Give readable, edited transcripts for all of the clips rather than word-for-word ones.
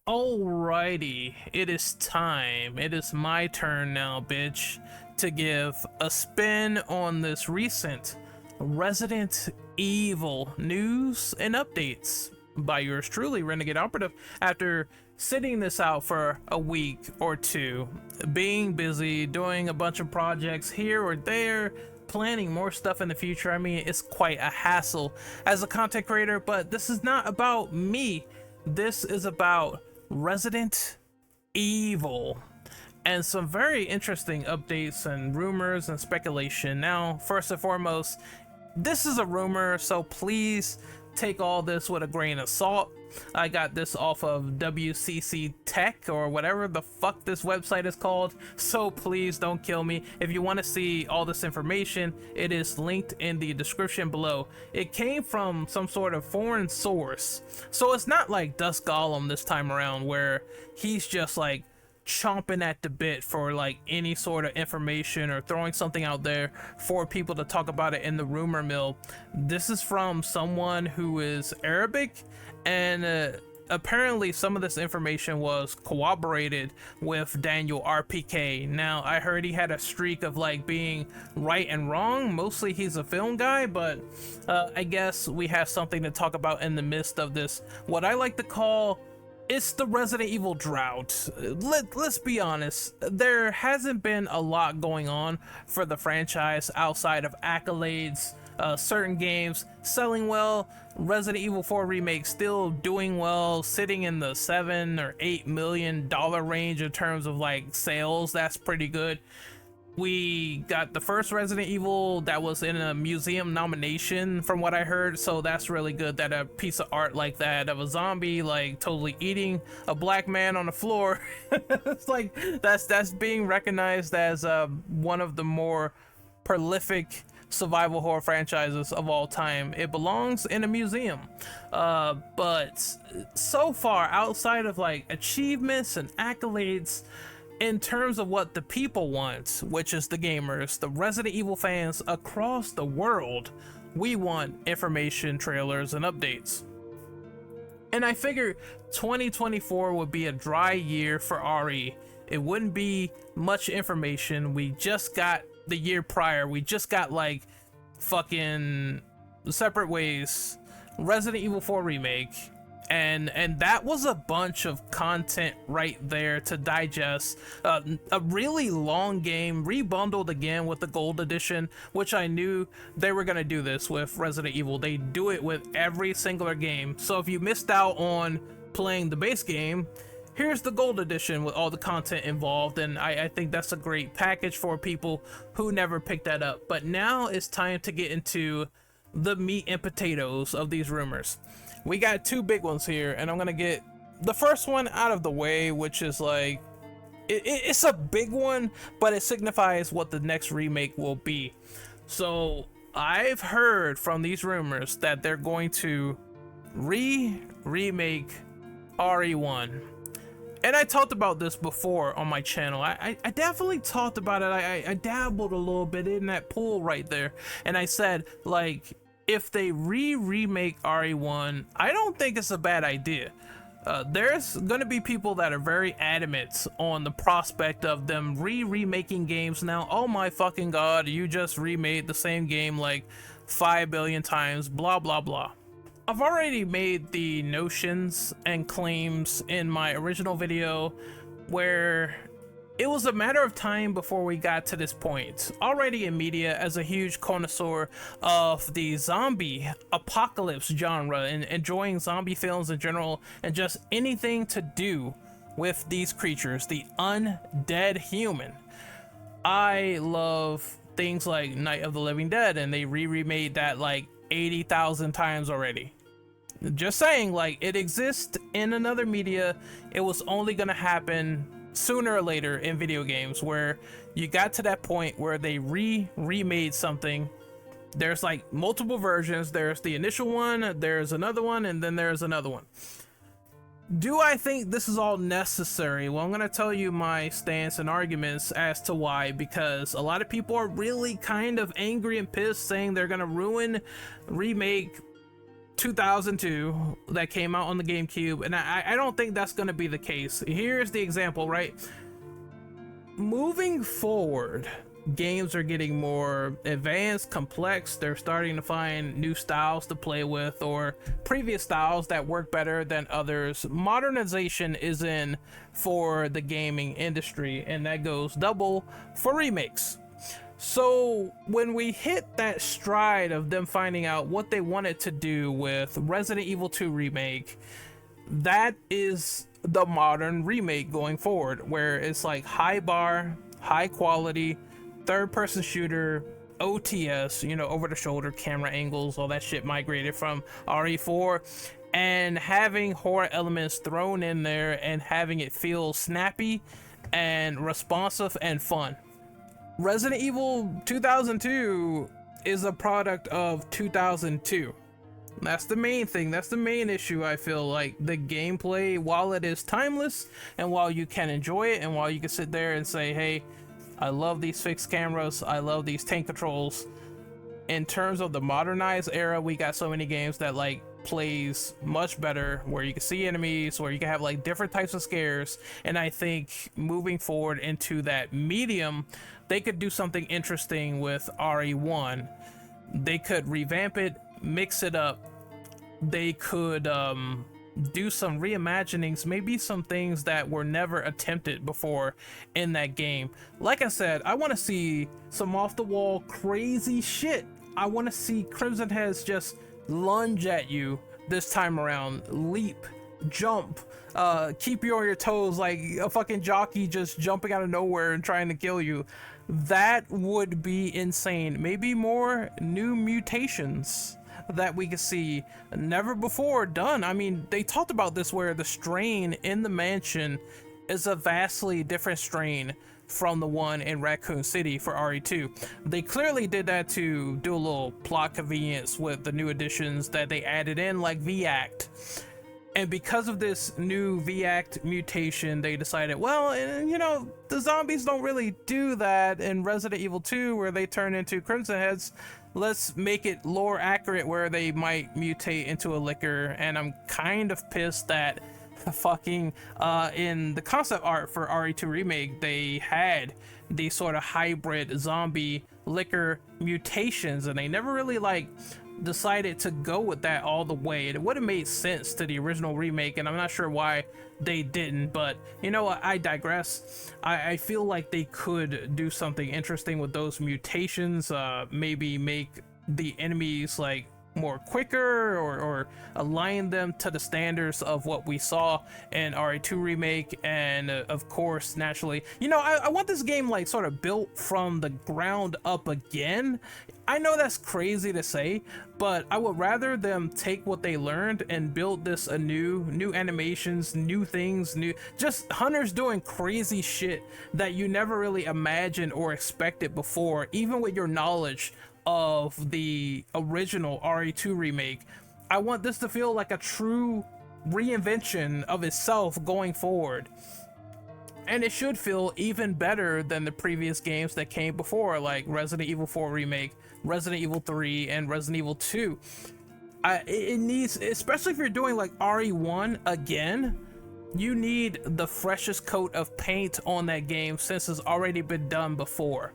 Alrighty, it is time. It is my turn now, bitch, to give a spin on this recent Resident Evil news and updates by yours truly, Renegade Operative. After sitting this out for a week or two, being busy, doing a bunch of projects here or there, planning more stuff in the future. I mean, it's quite a hassle as a content creator, but this is not about me. This is about Resident Evil and some very interesting updates and rumors and speculation. Now, first and foremost, this is a rumor, so please take all this with a grain of salt. I got this off of WCC Tech or whatever the fuck this website is called, so please don't kill me. If you want to see all this information, it is linked in the description below. It came from some sort of foreign source, so it's not like Dusk Golem this time around where he's just like chomping at the bit for like any sort of information or throwing something out there for people to talk about it in the rumor mill. This is from someone who is Arabic, and apparently some of this information was corroborated with Daniel RPK. Now, I heard he had a streak of like being right and wrong. Mostly he's a film guy, but I guess we have something to talk about in the midst of this, what I like to call, it's the Resident Evil drought. Let's be honest, there hasn't been a lot going on for the franchise outside of accolades, certain games selling well, Resident Evil 4 Remake still doing well, sitting in the $7 or $8 million range in terms of like sales. That's pretty good. We got the first Resident Evil that was in a museum nomination from what I heard, so that's really good that a piece of art like that of a zombie like totally eating a black man on the floor it's like that's being recognized as one of the more prolific survival horror franchises of all time. It belongs in a museum. But so far, outside of like achievements and accolades, in terms of what the people want, which is the gamers, the Resident Evil fans across the world, we want information, trailers, and updates. And I figured 2024 would be a dry year for RE. It wouldn't be much information. We just got the year prior, we just got like fucking Separate Ways, Resident Evil 4 Remake, and that was a bunch of content right there to digest. A really long game rebundled again with the gold edition, which I knew they were gonna do this with Resident Evil. They do it with every singular game. So if you missed out on playing the base game, here's the gold edition with all the content involved, and I think that's a great package for people who never picked that up. But now it's time to get into the meat and potatoes of these rumors. We got two big ones here, and I'm gonna get the first one out of the way, which is like, it's a big one, but it signifies what the next remake will be. So I've heard from these rumors that they're going to remake RE1. And I talked about this before on my channel. I definitely talked about it. I dabbled a little bit in that pool right there, and I said, like, if they remake RE1, I don't think it's a bad idea. There's gonna be people that are very adamant on the prospect of them remaking games now. Oh my fucking god, you just remade the same game like 5 billion times, blah blah blah. I've already made the notions and claims in my original video where it was a matter of time before we got to this point. Already in media, as a huge connoisseur of the zombie apocalypse genre and enjoying zombie films in general and just anything to do with these creatures, the undead human. I love things like Night of the Living Dead, and they remade that like 80,000 times already. Just saying, like, it exists in another media. It was only gonna happen sooner or later in video games, where you got to that point where they remade something. There's like multiple versions. There's the initial one, there's another one, and then there's another one. Do I think this is all necessary? Well, I'm gonna tell you my stance and arguments as to why, because a lot of people are really kind of angry and pissed, saying they're gonna remake 2002 that came out on the GameCube, and I don't think that's going to be the case. Here's the example, right? Moving forward, games are getting more advanced, complex. They're starting to find new styles to play with, or previous styles that work better than others. Modernization is in for the gaming industry, and that goes double for remakes. So when we hit that stride of them finding out what they wanted to do with Resident Evil 2 Remake, that is the modern remake going forward, where it's like high bar, high quality, third-person shooter, OTS, you know, over the shoulder camera angles, all that shit migrated from RE4, and having horror elements thrown in there and having it feel snappy and responsive and fun. Resident Evil 2002 is a product of 2002. That's the main thing. That's the main issue. I feel like the gameplay, while it is timeless and while you can enjoy it and while you can sit there and say, hey, I love these fixed cameras, I love these tank controls, in terms of the modernized era, we got so many games that like plays much better, where you can see enemies, where you can have like different types of scares. And I think moving forward into that medium, they could do something interesting with RE1. They could revamp it, mix it up. They could do some reimaginings, maybe some things that were never attempted before in that game. Like I said, I want to see some off the wall crazy shit. I want to see Crimson Heads just lunge at you this time around, leap, jump, keep you on your toes like a fucking jockey just jumping out of nowhere and trying to kill you. That would be insane. Maybe more new mutations that we could see, never before done. I mean, they talked about this, where the strain in the mansion is a vastly different strain from the one in Raccoon City for RE2. They clearly did that to do a little plot convenience with the new additions that they added in, like V-Act. And because of this new V-Act mutation, they decided, well, you know, the zombies don't really do that in Resident Evil 2, where they turn into Crimson Heads. Let's make it lore accurate, where they might mutate into a liquor. And I'm kind of pissed that fucking in the concept art for RE2 Remake, they had these sort of hybrid zombie liquor mutations, and they never really like decided to go with that all the way. It would have made sense to the original remake, and I'm not sure why they didn't, but you know what, I digress. I feel like they could do something interesting with those mutations, maybe make the enemies like more quicker, or align them to the standards of what we saw in RE2 Remake. And of course, naturally, you know, I want this game like sort of built from the ground up again. I know that's crazy to say, but I would rather them take what they learned and build this anew, new animations, new things, just hunters doing crazy shit that you never really imagined or expected before, even with your knowledge of the original RE2 Remake. I want this to feel like a true reinvention of itself going forward. And it should feel even better than the previous games that came before, like Resident Evil 4 Remake, Resident Evil 3, and Resident Evil 2. It needs, especially if you're doing like RE1 again, you need the freshest coat of paint on that game since it's already been done before.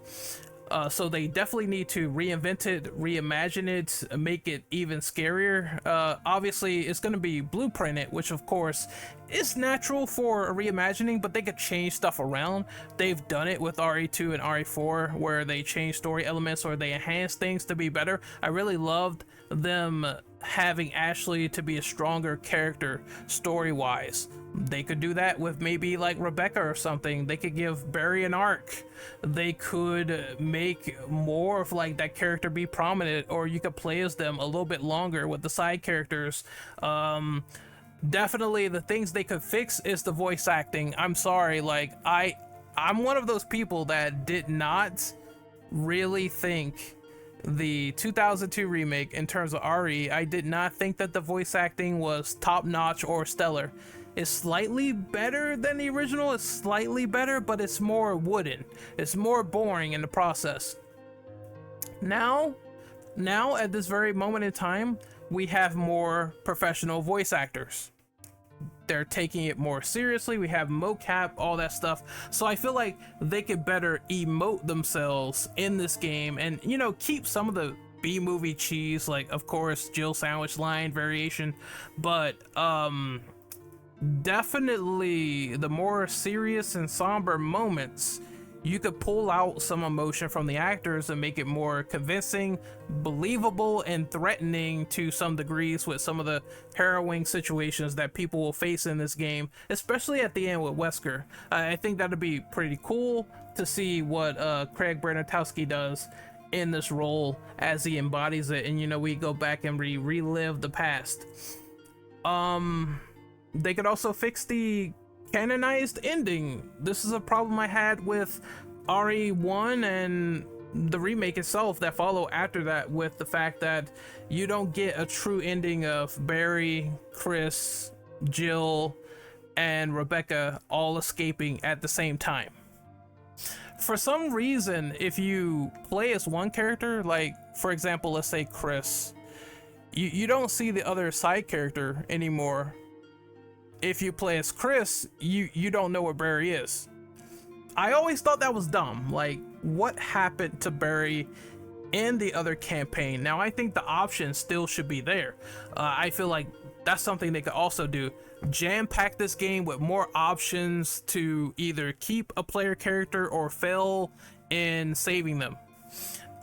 So they definitely need to reinvent it, reimagine it, make it even scarier. Obviously, it's going to be blueprinted, which of course is natural for a reimagining, but they could change stuff around. They've done it with RE2 and RE4, where they change story elements or they enhance things to be better. I really loved them having Ashley to be a stronger character story-wise. They could do that with maybe like Rebecca or something. They could give Barry an arc. They could make more of like that character be prominent, or you could play as them a little bit longer with the side characters. Definitely the things they could fix is the voice acting. I'm sorry, like I'm one of those people that did not really think the 2002 remake, in terms of RE, I did not think that the voice acting was top-notch or stellar. It's slightly better than the original, it's slightly better, but it's more wooden. It's more boring in the process. Now at this very moment in time, we have more professional voice actors. They're taking it more seriously. We have mocap, all that stuff. So I feel like they could better emote themselves in this game and, you know, keep some of the B-movie cheese, like, of course, Jill Sandwich line variation, but definitely the more serious and somber moments, you could pull out some emotion from the actors and make it more convincing, believable, and threatening to some degrees with some of the harrowing situations that people will face in this game, especially at the end with Wesker. I think that'd be pretty cool to see what Craig Bernatowski does in this role as he embodies it, and, you know, we go back and relive the past. They could also fix the canonized ending. This is a problem I had with RE1 and the remake itself that follow after that, with the fact that you don't get a true ending of Barry, Chris, Jill, and Rebecca all escaping at the same time. For some reason, if you play as one character, like for example, let's say Chris, you don't see the other side character anymore. If you play as Chris, you don't know where Barry is. I always thought that was dumb. Like, what happened to Barry in the other campaign? Now, I think the option still should be there. I feel like that's something they could also do. Jam-pack this game with more options to either keep a player character or fail in saving them.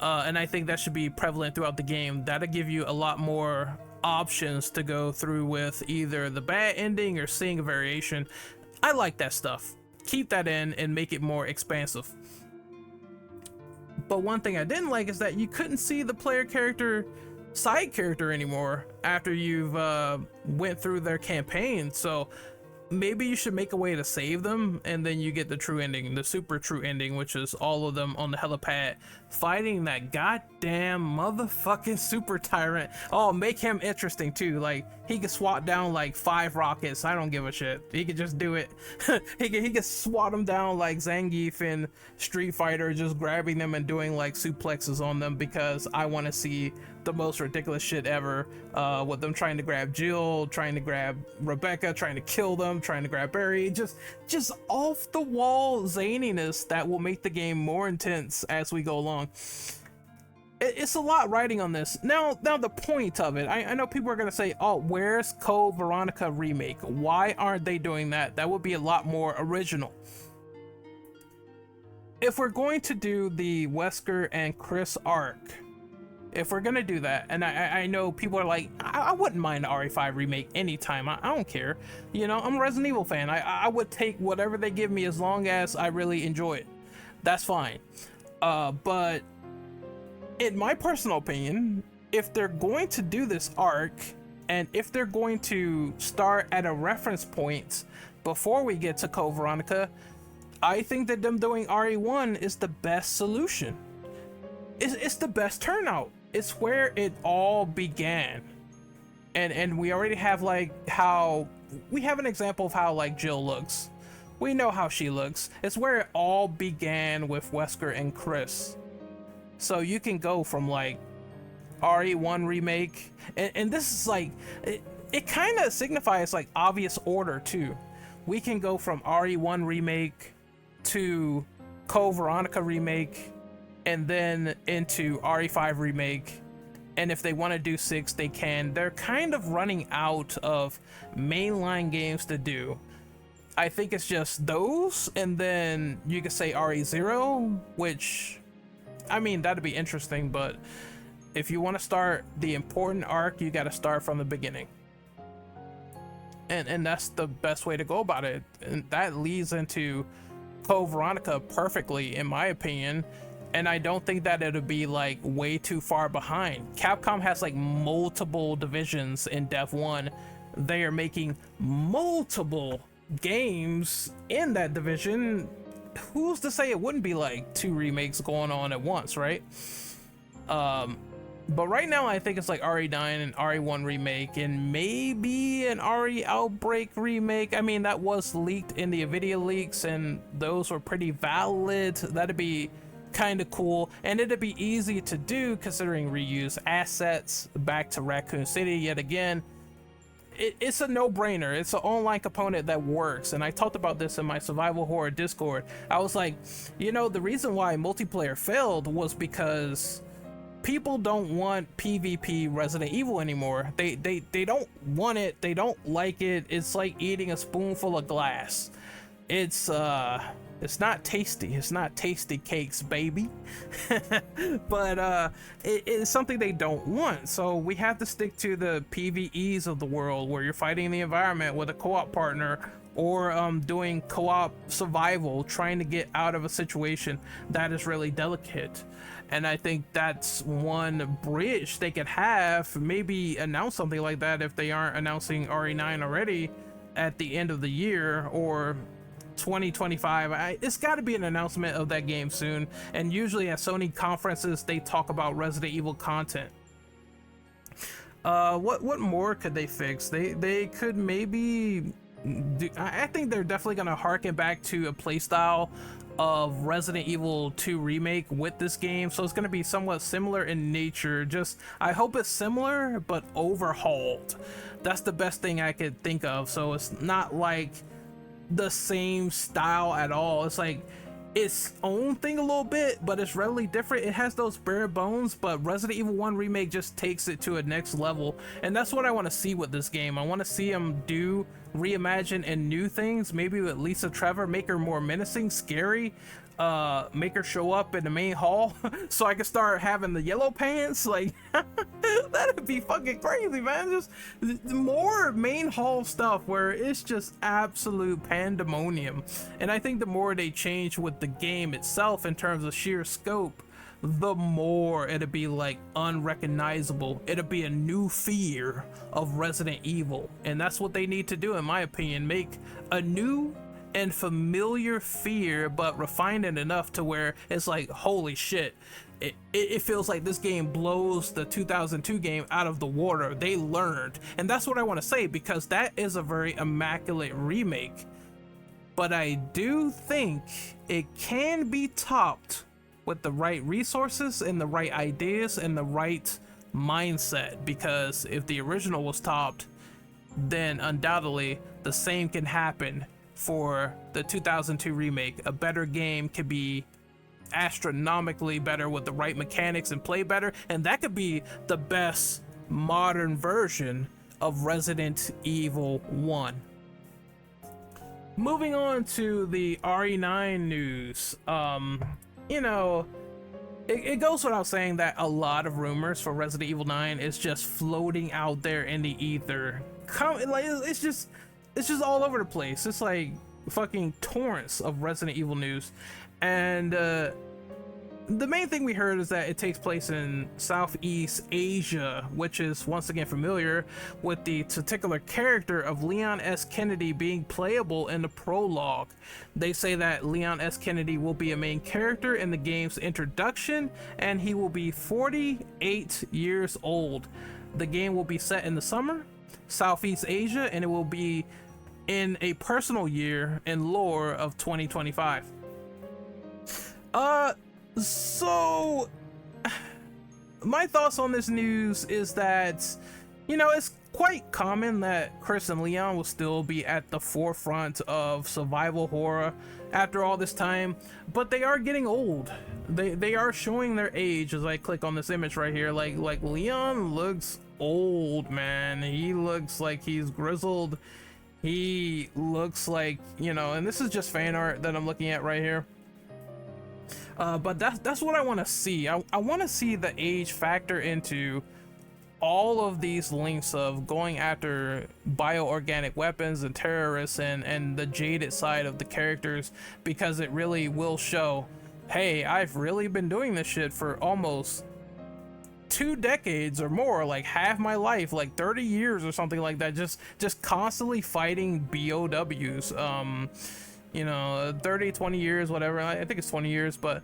And I think that should be prevalent throughout the game. That'll give you a lot more options to go through with either the bad ending or seeing a variation. I like that stuff. Keep that in and make it more expansive. But one thing I didn't like is that you couldn't see the player character side character anymore after you've went through their campaign. So maybe you should make a way to save them, and then you get the true ending, the super true ending, which is all of them on the helipad fighting that goddamn motherfucking super tyrant. Oh, make him interesting too. Like, he could swat down like 5 rockets. I don't give a shit. He could just do it. he could swat them down like Zangief in Street Fighter, just grabbing them and doing like suplexes on them, because I want to see the most ridiculous shit ever, with them trying to grab Jill, trying to grab Rebecca, trying to kill them, trying to grab Barry. Just off the wall zaniness that will make the game more intense as we go along. It's a lot riding on this. Now the point of it, I know people are gonna say, oh, where's Code Veronica remake? Why aren't they doing that? That would be a lot more original. If we're going to do the Wesker and Chris arc, if we're gonna do that, and I know people are like, I wouldn't mind RE5 remake anytime. I don't care. You know, I'm a Resident Evil fan. I would take whatever they give me as long as I really enjoy it. That's fine. But in my personal opinion, if they're going to do this arc, and if they're going to start at a reference point before we get to Code Veronica, I think that them doing RE1 is the best solution. It's the best turnout. It's where it all began. And we already have like how we have an example of how like Jill looks. We know how she looks. It's where it all began with Wesker and Chris. So you can go from like RE1 remake, and this is like, it kind of signifies like obvious order too. We can go from RE1 remake to Code Veronica remake, and then into RE5 remake. And if they want to do 6, they can. They're kind of running out of mainline games to do. I think it's just those, and then you could say RE0, which, I mean, that'd be interesting, but if you want to start the important arc, you got to start from the beginning. And that's the best way to go about it. And that leads into Code Veronica perfectly, in my opinion. And I don't think that it'll be like way too far behind. Capcom has like multiple divisions in Dev 1. They are making multiple games in that division. Who's to say it wouldn't be like 2 remakes going on at once, right? But right now I think it's like RE9 and RE1 remake, and maybe an RE Outbreak remake. I mean, that was leaked in the Nvidia leaks, and those were pretty valid. That'd be kind of cool, and it'd be easy to do considering reuse assets back to Raccoon City yet again. It's a no-brainer. It's an online component that works, and I talked about this in my survival horror Discord. I was like, you know, the reason why multiplayer failed was because people don't want PvP Resident Evil anymore. They don't want it. They don't like it. It's like eating a spoonful of glass. It's not tasty. It's not tasty cakes, baby. But it's something they don't want. So we have to stick to the PvEs of the world, where you're fighting the environment with a co-op partner, or doing co-op survival, trying to get out of a situation that is really delicate. And I think that's one bridge they could have. Maybe announce something like that if they aren't announcing RE9 already at the end of the year, or 2025. It's got to be an announcement of that game soon. And usually at Sony conferences they talk about Resident Evil content. What more could they fix? They could maybe do, I think they're definitely gonna harken back to a playstyle of Resident Evil 2 Remake with this game, so it's gonna be somewhat similar in nature. Just, I hope it's similar but overhauled. That's the best thing I could think of. So it's not like the same style at all. It's like its own thing a little bit, but it's really different. It has those bare bones, but Resident Evil 1 Remake just takes it to a next level, and that's what I want to see with this game. I want to see them do reimagine and new things, maybe with Lisa Trevor, make her more menacing, scary, make her show up in the main hall so I can start having the yellow pants. Like that'd be fucking crazy, man. Just more main hall stuff where it's just absolute pandemonium. And I think the more they change with the game itself in terms of sheer scope, the more it'd be like unrecognizable. It'd be a new fear of Resident Evil, and that's what they need to do, in my opinion. Make a new and familiar fear, but refine it enough to where it's like, holy shit, it feels like this game blows the 2002 game out of the water. They learned, and that's what I want to say, because that is a very immaculate remake. But I do think it can be topped with the right resources and the right ideas and the right mindset, because if the original was topped, then undoubtedly the same can happen for the 2002 remake. A better game could be astronomically better with the right mechanics and play better, and that could be the best modern version of Resident Evil 1. Moving on to the RE9 news. You know, it goes without saying that a lot of rumors for Resident Evil 9 is just floating out there in the ether. It's just all over the place. It's like fucking torrents of Resident Evil news. And the main thing we heard is that it takes place in Southeast Asia, which is once again familiar, with the particular character of Leon S. Kennedy being playable in the prologue. They say that Leon S. Kennedy will be a main character in the game's introduction, and he will be 48 years old. The game will be set in the summer, Southeast Asia, and it will be in a personal year in lore of 2025. So my thoughts on this news is that, you know, it's quite common that Chris and Leon will still be at the forefront of survival horror after all this time, but they are getting old. They are showing their age as I click on this image right here. Like Leon looks old, man. He looks like he's grizzled. He looks like, you know, and this is just fan art that I'm looking at right here. But that's what I want to see. I want to see the age factor into all of these links of going after bioorganic weapons and terrorists and the jaded side of the characters, because it really will show, hey, I've really been doing this shit for almost 2 decades or more, like half my life, like 30 years or something like that, just constantly fighting BOWs. You know, 30, 20 years, whatever. I think it's 20 years, but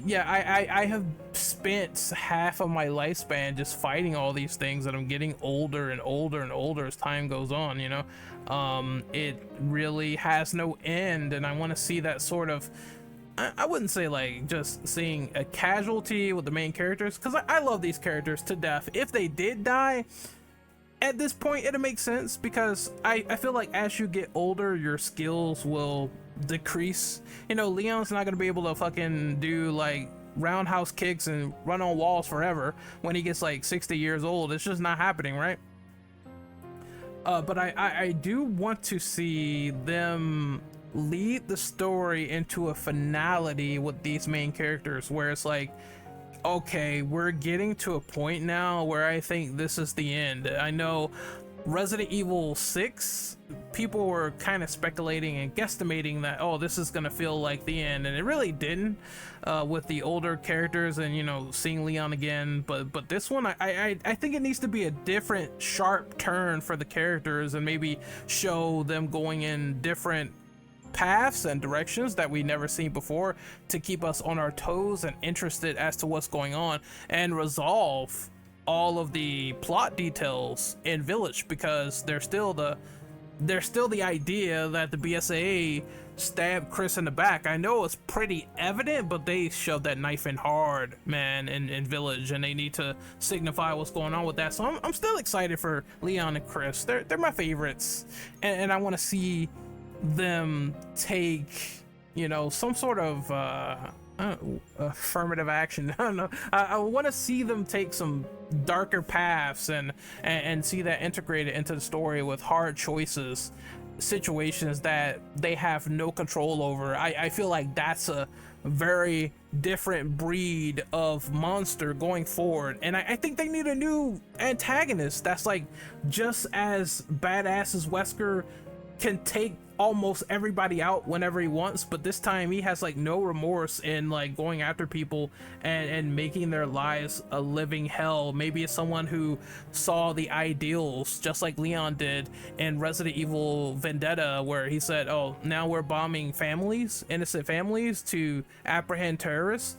yeah, I have spent half of my lifespan just fighting all these things, and I'm getting older and older and older as time goes on, you know. It really has no end, and I want to see that sort of I wouldn't say like just seeing a casualty with the main characters, because I love these characters to death. If they did die, at this point it'll make sense, because I feel like as you get older your skills will decrease. You know, Leon's not gonna be able to fucking do like roundhouse kicks and run on walls forever when he gets like 60 years old. It's just not happening, right? But I do want to see them lead the story into a finality with these main characters, where it's like, okay, we're getting to a point now where I think this is the end. I know Resident Evil 6, people were kind of speculating and guesstimating that, oh, this is gonna feel like the end, and it really didn't, with the older characters and, you know, seeing Leon again. But this one, I think it needs to be a different sharp turn for the characters, and maybe show them going in different paths and directions that we never seen before, to keep us on our toes and interested as to what's going on, and resolve all of the plot details in Village, because there's still the idea that the BSAA stabbed Chris in the back. I know it's pretty evident, but they shoved that knife in hard, man, in Village, and they need to signify what's going on with that. So I'm still excited for Leon and Chris. They're my favorites, and I want to see them take, you know, some sort of affirmative action. I don't know. I want to see them take some darker paths and see that integrated into the story with hard choices, situations that they have no control over. I feel like that's a very different breed of monster going forward, and I think they need a new antagonist that's like just as badass as Wesker, can take almost everybody out whenever he wants, but this time he has like no remorse in like going after people and making their lives a living hell. Maybe it's someone who saw the ideals just like Leon did in Resident Evil Vendetta, where he said, oh, now we're bombing families, innocent families, to apprehend terrorists.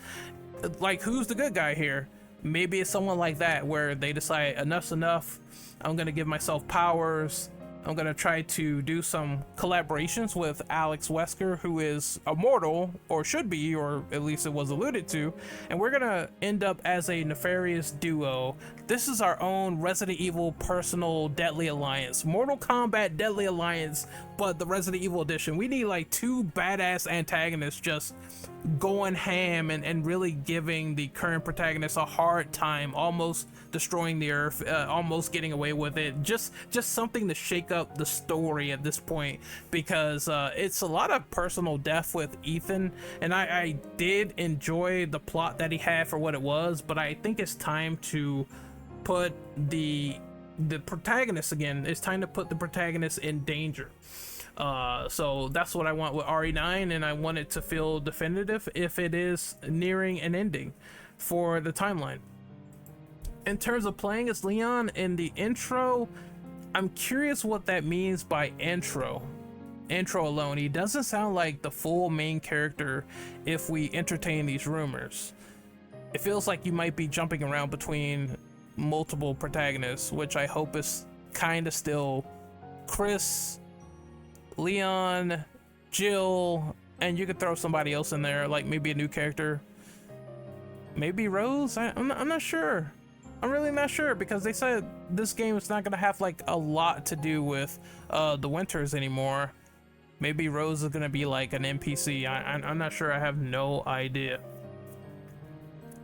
Like, who's the good guy here? Maybe it's someone like that, where they decide enough's enough, I'm gonna give myself powers, I'm gonna try to do some collaborations with Alex Wesker, who is immortal, or should be, or at least it was alluded to, and we're gonna end up as a nefarious duo. This is our own Resident Evil personal Deadly Alliance, Mortal Kombat Deadly Alliance, but the Resident Evil edition. We need like two badass antagonists just going ham and really giving the current protagonist a hard time, almost destroying the earth, almost getting away with it. Just something to shake up the story at this point, because it's a lot of personal death with Ethan, and I did enjoy the plot that he had for what it was, but I think it's time to put the protagonist again. It's time to put the protagonist in danger. So that's what I want with RE9, and I want it to feel definitive if it is nearing an ending for the timeline. In terms of playing as Leon in the intro, I'm curious what that means by intro alone. He doesn't sound like the full main character if we entertain these rumors. It feels like you might be jumping around between multiple protagonists, which I hope is kind of still Chris, Leon, Jill, and you could throw somebody else in there, like maybe a new character, maybe Rose. I'm not sure. I'm really not sure, because they said this game is not gonna have like a lot to do with the Winters anymore. Maybe Rose is gonna be like an NPC. I'm not sure. I have no idea.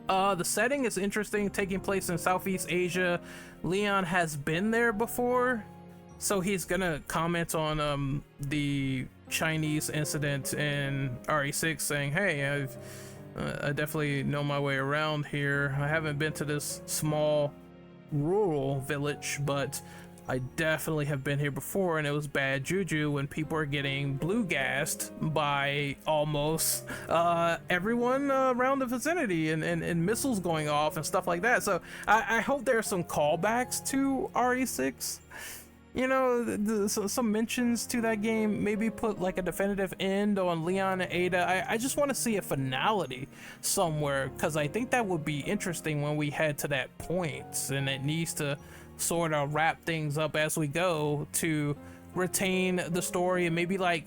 The setting is interesting, taking place in Southeast Asia. Leon has been there before, so he's gonna comment on the Chinese incident in RE6, saying, hey, I definitely know my way around here. I haven't been to this small rural village, but I definitely have been here before, and it was bad juju when people are getting blue gassed by almost everyone around the vicinity, and missiles going off and stuff like that. So I hope there's some callbacks to RE6. You know, some mentions to that game, maybe put like a definitive end on Leon and Ada. I just want to see a finality somewhere, because I think that would be interesting when we head to that point, and it needs to sort of wrap things up as we go to retain the story, and maybe like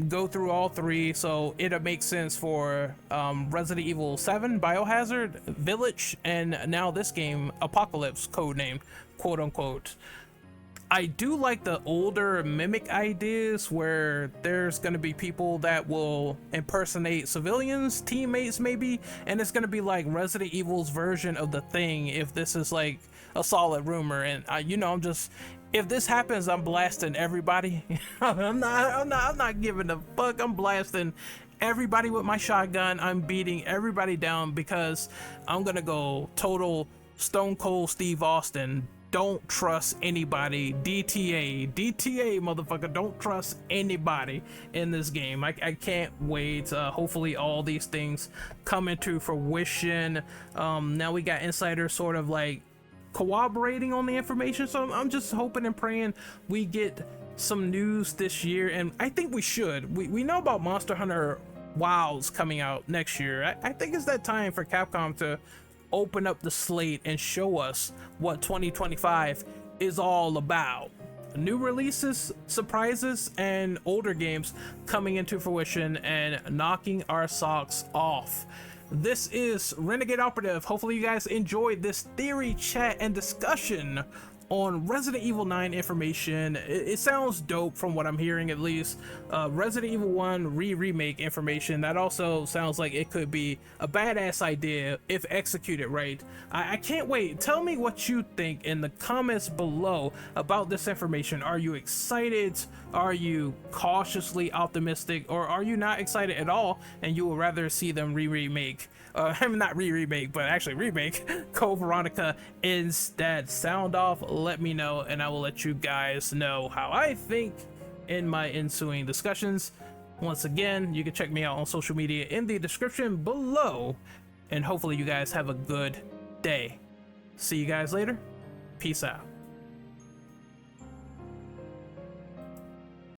go through all three, so it'll make sense for Resident Evil 7, Biohazard, Village, and now this game, Apocalypse, codename, quote unquote. I do like the older Mimic ideas where there's going to be people that will impersonate civilians, teammates maybe, and it's going to be like Resident Evil's version of The Thing if this is like a solid rumor. And I'm just, if this happens, I'm blasting everybody. I'm not giving a fuck. I'm blasting everybody with my shotgun. I'm beating everybody down because I'm going to go total Stone Cold Steve Austin. Don't trust anybody. DTA, motherfucker. Don't trust anybody in this game. I can't wait. Hopefully all these things come into fruition. Now we got insiders sort of like corroborating on the information, so I'm just hoping and praying we get some news this year, and I think we should. We know about Monster Hunter Wilds coming out next year. I think it's that time for Capcom to open up the slate and show us what 2025 is all about. New releases, surprises, and older games coming into fruition and knocking our socks off. This is Renegade Operative. Hopefully you guys enjoyed this theory chat and discussion on Resident Evil 9 information. It sounds dope from what I'm hearing, at least. Resident Evil 1 Re-Remake information, that also sounds like it could be a badass idea if executed right. I can't wait. Tell me what you think in the comments below about this information. Are you excited? Are you cautiously optimistic? Or are you not excited at all and you would rather see them remake? Not remake, but actually remake Code Veronica instead. Sound off, let me know, and I will let you guys know how I think in my ensuing discussions. Once again, you can check me out on social media in the description below, and hopefully you guys have a good day. See you guys later. Peace out.